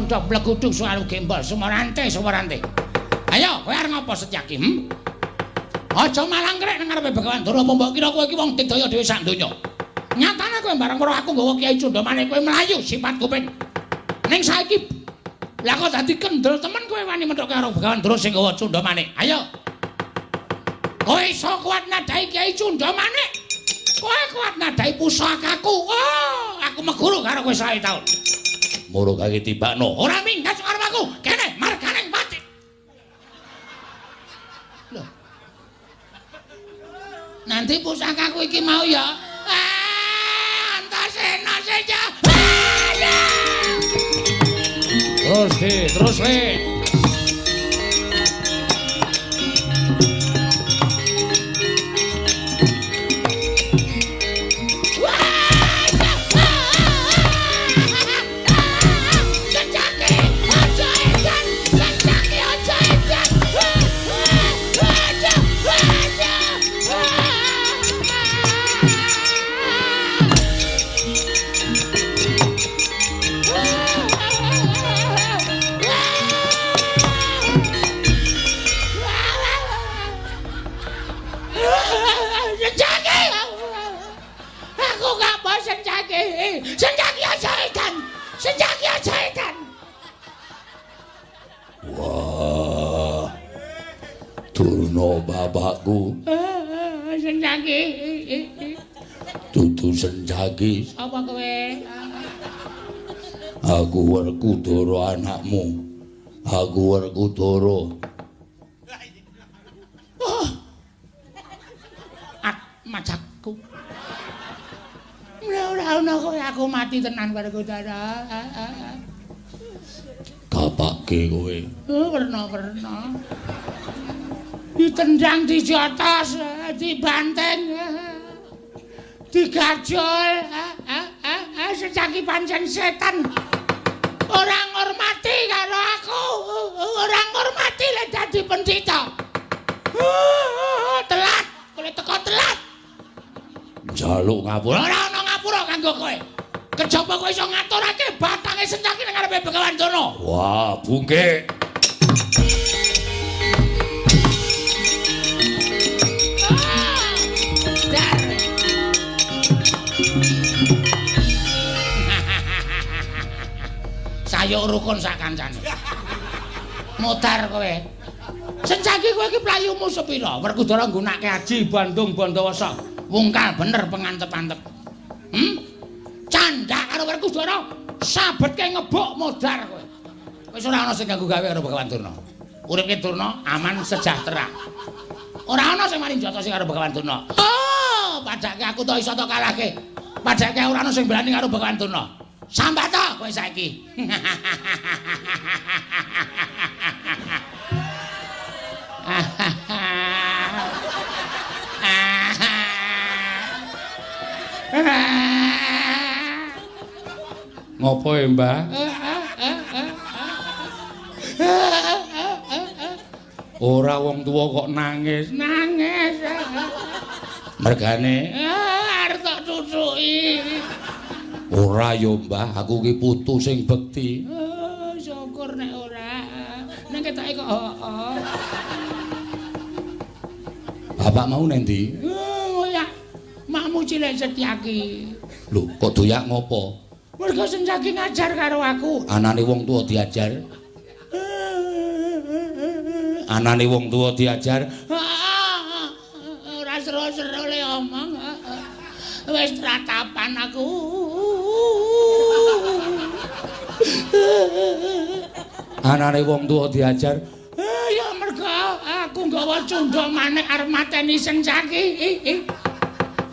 condhok blegudung suaru gembol sumorante. Ayo, kowe arep ngopo Setyaki? Aja malang krek nang ngarepe Begawan Dara apa mbok kira kowe iki wong digdaya dhewe sak donya. Nyatane kowe bareng karo aku nggawa Kyai Cundamane kowe mlayu sifat kuping. Ning saiki lah kok dadi kendel temen kowe wani menthuk karo Begawan Dara sing nggawa Cundamane. Ayo. Kowe iso kuat nadai Kyai Cundamane. Kowe kuat nadai pusakaku. Oh, aku meguru karo kowe 100 taun. Moro kaki timbakno. Ora minggat karo aku. Kene marganing pati. Lho. Nanti pusakaku iki mau ya. Antasena saja. Terus le. Senjaki ajaran. Wah. Durna bapakku. Senjaki. Dudu Senjaki. Apa kowe? Aku Werkudara anakmu. Aku Werkudara. Majakku. Ora ono kowe aku mati tenan Werkudara. Kapake kowe. Kerna. Ditendang dijotos, dibanteng. Digajol. Senjaki pancen setan. Ora ngormati karo aku. Ora ngormati lek dadi pendhita. Telat, kowe teko telat. Jaluk ngapura. Ora ana ngapura kanggo kowe. Kejaba kowe iso ngaturake batange Senjaki nang ngarepe Begawan Dara. Wah, bungke. Sayuk rukun sak kancane. Modar kowe. Senjaki kowe iki playumu sepira? Werkudara nggunakake aji Bandung Bandawasa. Wungkal bener pengantep-antep. Candak karo Werkudara, sabetke ngebuk modar kowe. Wis ora ana sing ganggu gawe karo Begawan Durna. Uripke Durna aman sejahtera. Ora ana sing mari njotosi karo Begawan Durna. Oh, padake aku to iso to kalahke. Padake ora ana sing berani karo Begawan Durna. Sambat to kowe saiki. Ngopo ya, Mbah? Ora wong tuwa kok nangis. Nangis. Mergane arep tak cucuki. Ora yo, Mbah, aku ki putu sing bekti. Syukur nek ora. Nek ketoke kok Bapak mau nendi? Ya, makmu cilik Setyaki. Lho, kok doyak ngopo? Mergo Senjaki ngajar karo aku. Anane wong tuwa diajar. Anane wong tuwa diajar. Ora seru-seru le omong. Wis tratapan aku. Anane wong tuwa diajar. Ya mergo aku nggawa Cundamane arep mateni Senjaki.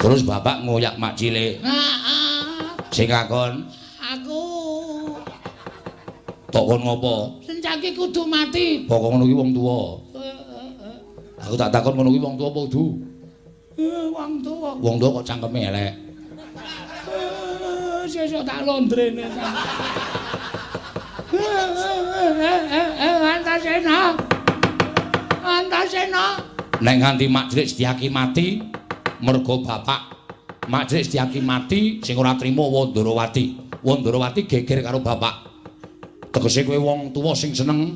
Terus bapak ngoyak mak cilik. Sing kakon aku tok kon ngopo? Senjaki kudu mati. Pokok ngono ki wong tuwa. Aku tak takon ngono ki wong tuwa apa kudu? Wong tuwa. Wong tuwa kok cangkeme elek. Sesuk tak londrene. Antasena. Nek nganti Mak Jrik Setyaki mati, mergo bapak Mak Jrik Setyaki mati sing ora trima Wandrawati. Wandrawati geger karo bapak. Tegese kowe wong tuwa sing seneng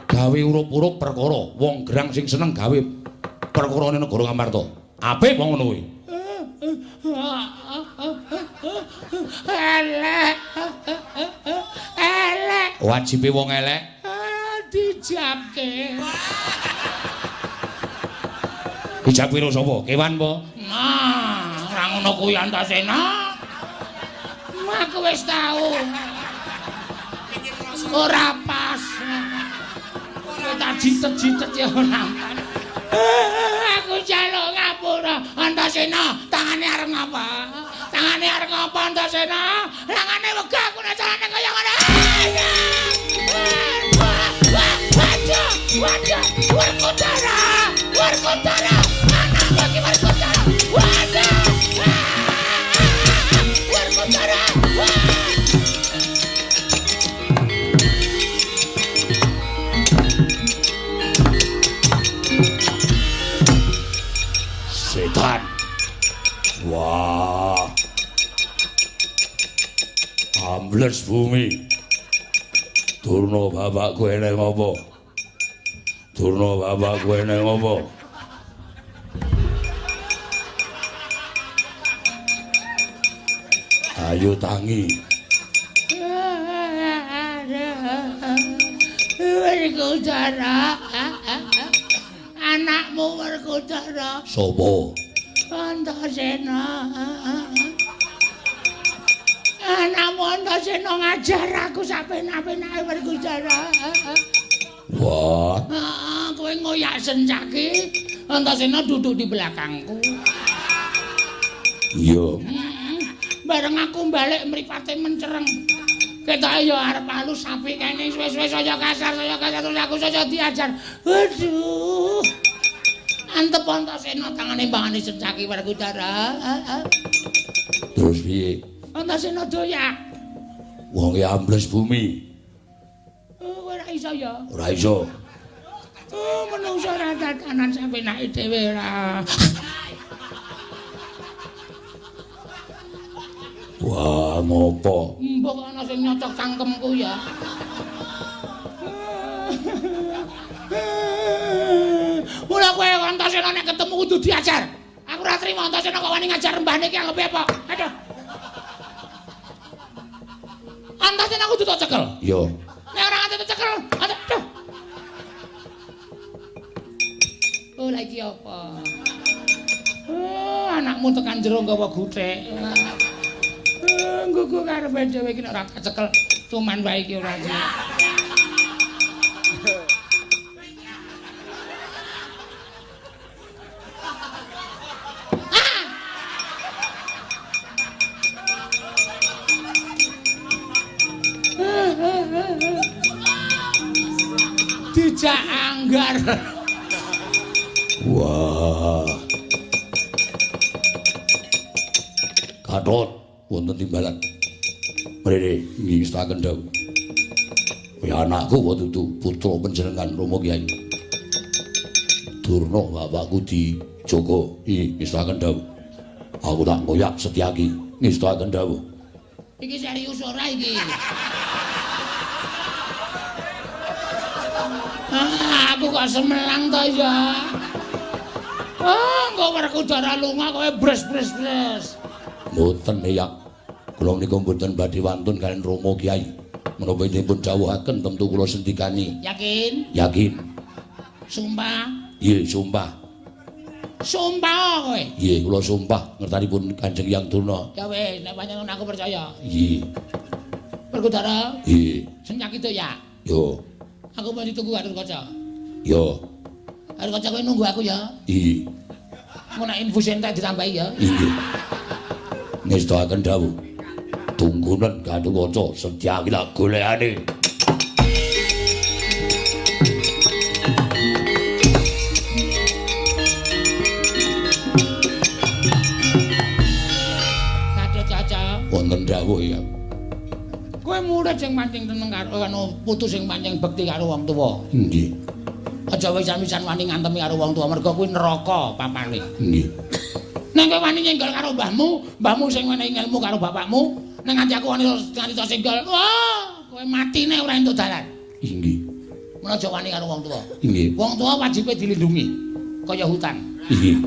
gawe urup-urup perkara, wong gerang sing seneng gawe perkarane negara Ngamarta. Apik wong ngono kuwi. Elek. Elek. Wajibe wong elek dijabke. Dijab piro sapa? Kewan apa? Nah, ora ngono kuwi Antasena. Aku wis tau. Ora pas. Tak jitet-jitet ya ora. Aku jaluk ngapura Antasena, tangane arep ngapa? Tangane arep ngapa Antasena? Tangane wegah aku nek carane kaya ngono. Waduh, Werkudara, anak bagi Werkudara. Waduh, Werkudara. Setan. Wah. Ambles bumi. Durna bapakku eneng apa? Durna bapakku eneng apa? Ayo tangi. Werkudara. Anakmu Werkudara. Sopo? Antasena. Anakmu Antasena ngajar aku sapen-apenake Werkudara. Wah. Kowe ngoyak sencake. Antasena duduk di belakangku. Iya. Bareng aku balik mripate mencereng. Ketoke ya arep halus apik kene suwe-suwe saya kasar terus aku saya diajar. Waduh. Antep Antasena tangane mbangane sencake Werkudara. Terus piye? Antasena doyak. Wong e ambles bumi. Ora iso ya. Ora iso. Menungso ora tatanan sapenake dhewe ora. Wah, ngopo? Mbok ana sing nyocok cangkemku ya. Mula kowe Antasena nek ketemu kudu diajar. Aku ora trimo Antasena kok wani ngajar mbahne iki anggap apa? Aduh. Antasena kudu tak cekel. Iya. Nek ora nganti cekel, aduh. Oh, lagi apa? Anakmu tekan jero nggawa guthek. Nggugu karepe dhewe iki nek ora cekel cuman wae iki ora iki. Dijak anggar. Wah. Gatot wonten timbalan. Mrene ngestaken dawuh. Kowe anakku kok dudu putra panjenengan Rama Kyai. Durna bapakku dijaga ngestaken dawuh. Aku tak ngoyak Setyaki ngestaken dawuh. Iki serius ora iki? Aku kok semelang to ya. Engko Werkudara lunga kowe bres. Mboten ya. Kula menika mboten badhe wantun kalian Rama Kyai. Menapa dipun dawuhaken tentu kula sendikani. Yakin? Yakin. Sumpah? Nggih, sumpah. Sumpah kowe? Nggih, kula sumpah ngertanipun Kanjeng Hyang Durna. Ya wis, nek pancen aku percaya. Nggih. Werkudara? Nggih. Senyaki to ya? Yo. Aku mau ditunggu Gatotkaca. Yo. Gatotkaca kowe nunggu aku ya? Nggih. Mau nek infus entek ditambahi ya? Nggih. Ngestaken dawuh. Tunggunen Gatotkaca Setyaki lak golekane. Gatotkaca. Wonten dawuh ya. Kowe murid sing pancing teneng karo putu sing pancing bekti karo wong tuwa. Nggih. Aja wisan-wisan wani ngantemi karo wong tuwa mergo kuwi neraka papane. Nggih. Nek kowe wani nyenggol karo mbahmu sing menehi ilmu karo bapakmu, nek nganti aku wani nganti tok senggol. Wah, kowe matine ora entuk dalan. Inggih. Mula aja wani karo wong tuwa. Inggih. Wong tuwa wajibe dilindungi kaya hutan. Inggih.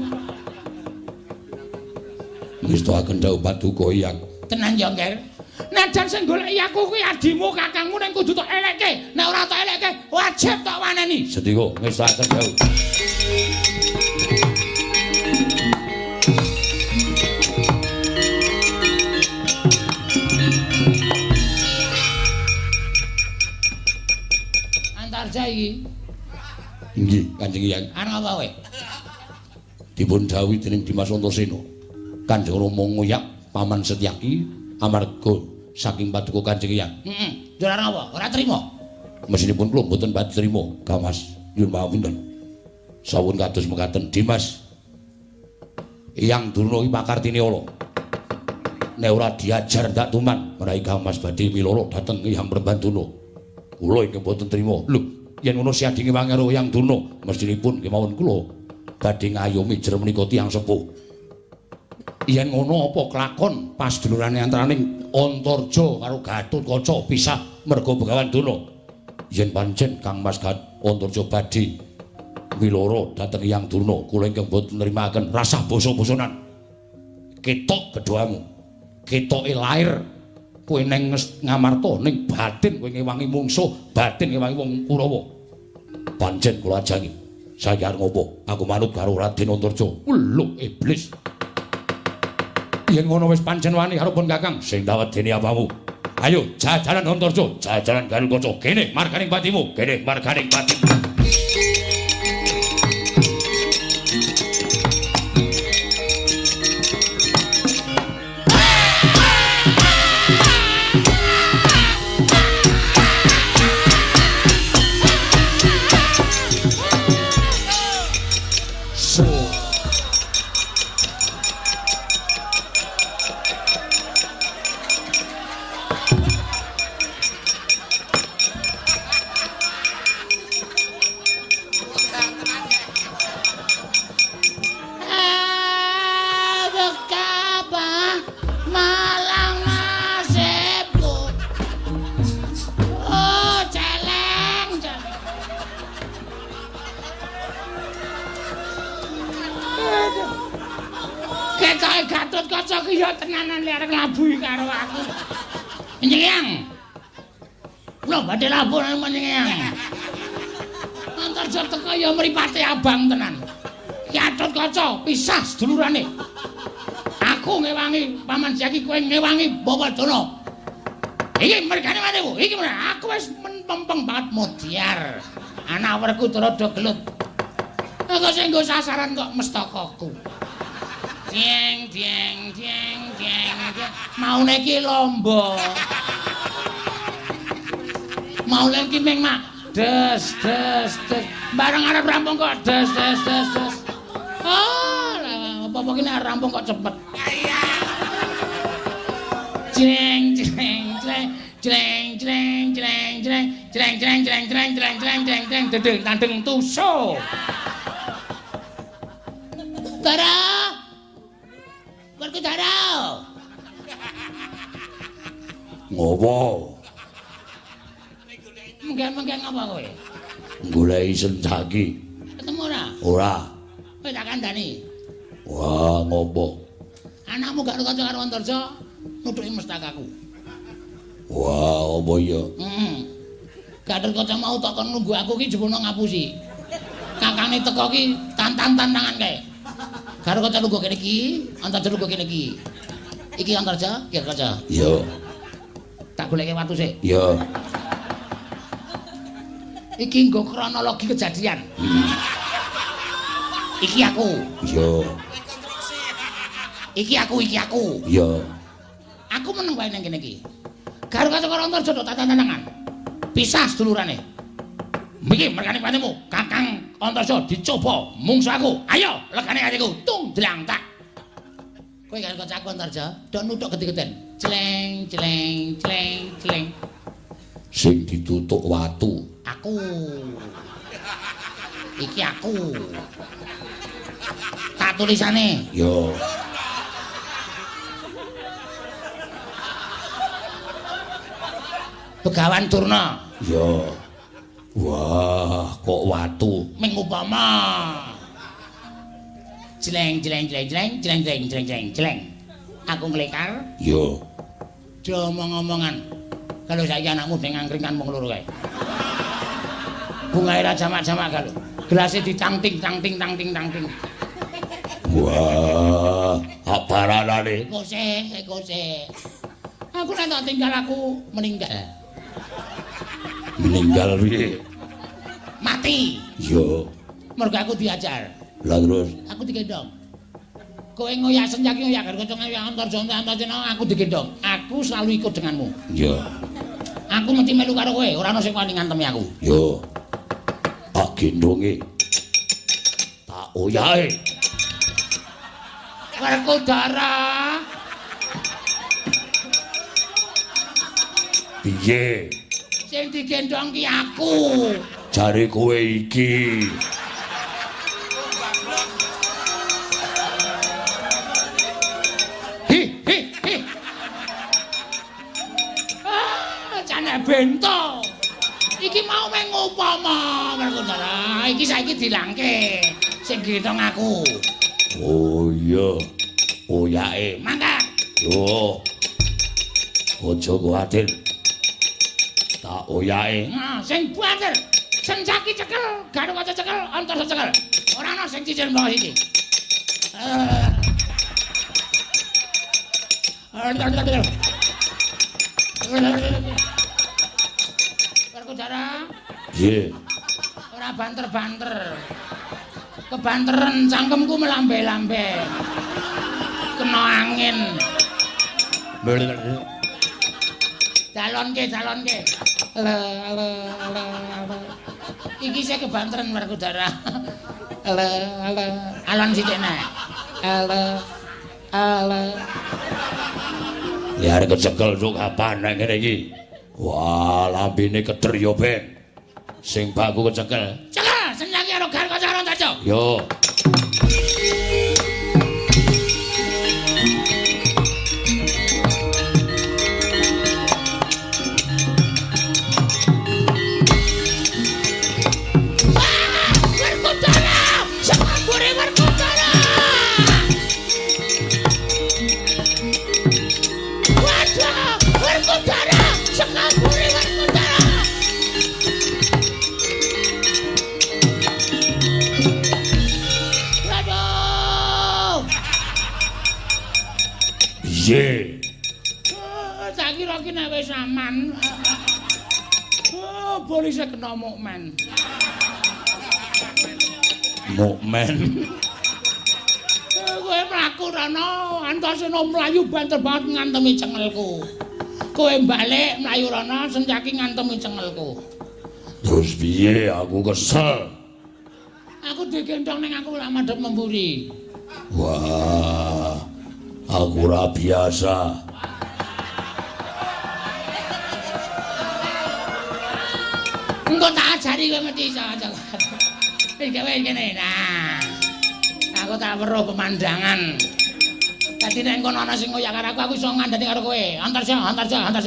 Ngestakaken dawuh paduka Hyang. Tenan ya, Ngger. Najan sing goleki aku kuwi adimu kakangmu ning kudu tok elekke. Nek ora tok elekke wajib tok waneni. Sedika ngestakaken dawuh. Antarja iki. Inggih, Kanjeng Hyang. Arep apa kowe? Dipun dawuhi dening Dimas Antasena. Kanjeng Rama ngoyak Paman Setyaki amarga saking paduka Kanjeng Hyang. Heeh. Ora apa? Ora trima. Mesinipun kula mboten badhe trima, Kamas. Nyuwun pamungkas. Sawun kados mekaten, Dimas. Hyang Durna iki pakartine ala. Nek ora diajar ndak tuman, menawi Kamas badhe miloro dhateng Hyang Prambantuna. Kula ingkang mboten trima. Lho, yen ngono siadinge wangero Hyang Durna, mesinipun kemawon kula badhe ngayomi jer menika tiyang sepuh. Yen ngono apa kelakon pas dulurane antaraning Antarja karo Gatotkaca pisah merga Begawan Duna. Yen pancen Kang Mas Antarja badhe miloro dhateng Hyang Durna, kula ingkang boten nrimaken rasah basa-basanan. Ketok gedhamu. Ketoke lair kowe ning Ngamarta ning batin kowe ngewangi mungsuh, batin ngewangi wong Kurawa. Pancen kula ajangi. Saiki arep ngopo? Aku manut karo Raden Antarja. Lho iblis. Yen ngono wis pancen wani karo pun Kakang sing dawedeni apamu. Ayo jajaran Antarja, jajaran Gatotkaca. Kene marganing patimu, kene marganing patimu. Gatotkaca ki ya tenanan lek nglabuhi karo aku. Njenengan. Kula badhe labuh nang njenengan. Antarja teko ya mripate abang tenan. Gatotkaca pisah sedulurane. Aku ngewangi Paman Setyaki, kowe ngewangi Bapaldana. Iki mergane manemu. Iki aku wis mempeng banget modiar. Anak werku rada gelut. Aku sing nggo sasaran kok mestakaku. Dieng dieng dieng dieng maune ki lomba maune ki ming mak des des des bareng arep rampung kok des des des des apa-apa ki nek rampung kok cepet jeng jeng jeng jeng jeng jeng jeng jeng jeng jeng jeng jeng jeng jeng jeng dedeng tandeng tuso Dara Berkudara. Ngopo? Menggen-menggen ngapa kowe? Goleki Setyaki. Ketemu ora? Ora. Kowe tak kandhani. Wah, ngopo? Anakmu gak kanca karo Antarja, nutuki mestakaku. Wah, apa ya? Gatotkaca mau tak kon nunggu aku ki jebul nang ngapusi. Kakane teko ki tantangan kae. Gatotkaca lungguh kene iki, Antarja lungguh kene iki. Iki Antarja, iki Gatotkaca. Iya. Tak goleke watu sik. Iya. Iki nggo kronologi kejadian. Iki aku. Iya. Iki aku. Iya. Aku meneng wae nang kene iki. Gatotkaca karo Antarja tantangan. Pisah sedulurane. Miki mergane patimu, Kakang Antarja dicoba mungsuh aku. Ayo, legane atiku, tung jlang tak. Kowe karo kancaku Antarja, do nuthuk gede-geden. Cleng cleng cleng cleng. Sing ditutuk watu. Aku. Iki aku. Tak tulisane. Yo. Begawan Durna. Ya. Wah, kok watu. Ming upama. Jleng jleng jleng jleng jleng jleng jleng jleng jleng. Aku nglekar. Ya. Do omong-omongan. Kalau saiki anakmu ding angkringan mung loro kae. Bungae ra jamak-jamak kalau. Gelase ditangting tangting tangting tangting. Wah, apa ranane? Kose. Aku nek tak tinggal aku meninggal. Meninggal piye? Mati. Yo. Mergo aku diajar. Lah terus Aku digendong. Kowe ngoyak senjaki ngoyak karo kanca ngoyak antar aku digendong. Aku selalu ikut denganmu. yo. Aku mesti melu karo kowe, ora ono sing wani ngantemi aku. Yo. Tak gendonge. Tak oyahe. Werkudara. Piye? Sing digendong ki aku. Jare kowe iki. Hi. Jane bento. Iki mau meng upama, Werkudara. Iki saiki dilangke. Sing gendong aku. Oh iya. Oyake. Mangkat. Yo. Ojo kuwatir. Tak oyake. Nah, sing banter. Senjaki cekel, garuk aja cekel, antar cekel. Ora ana sing cicil mbah iki. Werkudara. Piye? Ora banter-banter. Kebanteran cangkemku melambe-lambe. Kena angin. Dalonke. Iki sing kebanteran Werkudara. Alon sithik nek. Ya arek kecekel sok kapan nek ngene iki. Wah, lambene keder yo ben. Sing bakku kecekel. Cekel, senjaki karo gar kanca karo Antarja. Yo. Werkudara! Sepambure Werkudara! Waduh, Werkudara! Sepambure Werkudara! Waduh! Piye? Tak kira ki nek wis aman. Polisi kena mukmen. Mukmen. Kowe mlaku rono, Antasena mlayu banter banget ngantemi cengelku. Kowe balik mlayu rono, senjaki ngantemi cengelku. Terus piye? Aku kesel. Aku digendong ning aku lak madhep memburi. Wah. Aku ora biasa. Engko tak ajari kowe mesti iso. Wis gawe kene. Nah. Aku tak weruh pemandangan. Dadi nek kono ana sing ngoyak karo aku iso ngandani karo kowe. Antarja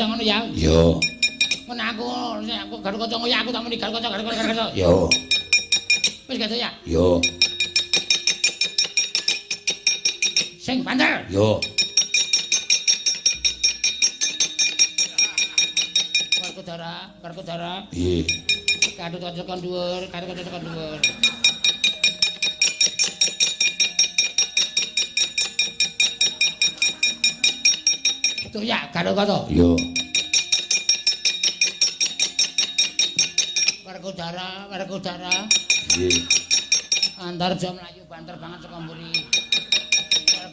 ngono ya. Yo. Men aku karo kanca ngoyak aku tak muni karo kanca. Yo. Wis gitu ya. Yo. Sing banter. Yo. Werkudara. Piye? Kadut tekan dhuwur. Tuh ya, karo-karo. Yo. Werkudara. Piye? Antarja mlayu banter banget saka mburi.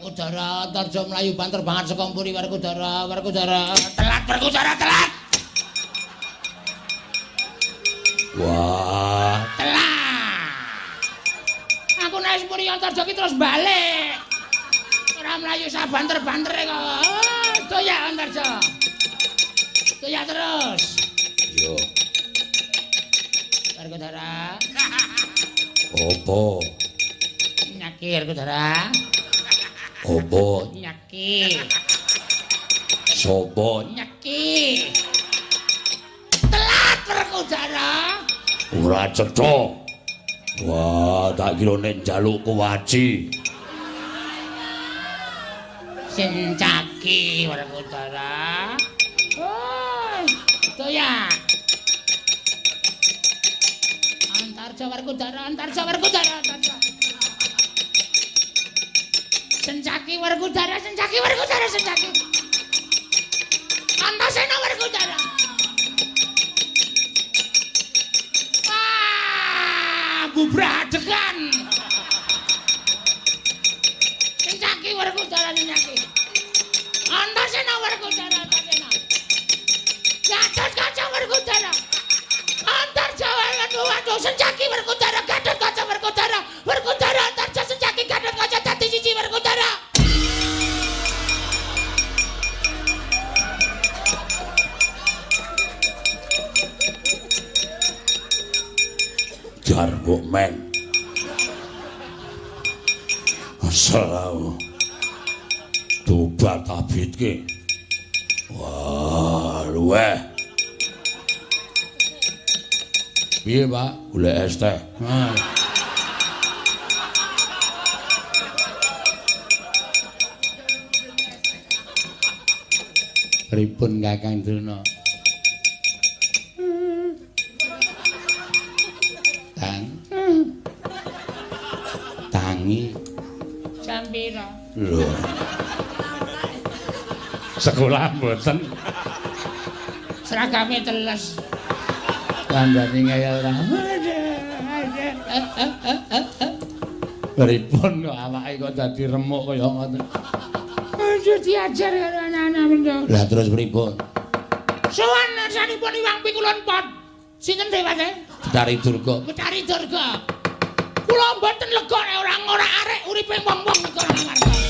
Antarja mlayu banter banget saka mburi Werkudara. Telat. Wah. Telat. Aku nek mburi Antarja ki terus balik. Ora mlayu sak banter-bantere kok. Doyak Antarja. Doyak terus. Yo. Werkudara. Opo? Nyaki Werkudara. Opo? Nyaki. Sopo? Nyaki. Ora cetha. Wah, tak kira nek njaluk kuwaci. Sencaki Werkudara. Oh, toya. Antarja Werkudara, Antarja Werkudara, Antarja. Sencaki Werkudara, Sencaki Werkudara, Sencaki. Antasena Werkudara. Bubradegan. Sencaki Werkudara, Sencaki. Antasena Werkudara, Antasena. Gatot Kaca Werkudara. Antar Jawa lan Waduh Sencaki Werkudara, Gatot Kaca Werkudara. Werkudara Antarja Sencaki Gatot Kaca dadi siji Werkudara. Jarwo men. Assalamu. Tobat abitke. Wah, luweh. Piye, Pak? Golek es teh. Pripun Kakang Drona? Tangi. Jam pira? Lho. Sekolah mboten. Seragame teles. Kandhane ngayal ra. Pripun kok awake kok dadi remuk kaya ngoten? Aja diajar karo anak-anak mendo. Lah terus pripun? Sowan sanipun Iwang Pikulun Pot. Sinten dewate? Betari Durga. Betari Durga. Kula mboten lega nek ora arek uripe wong-wong kok ora ngarep.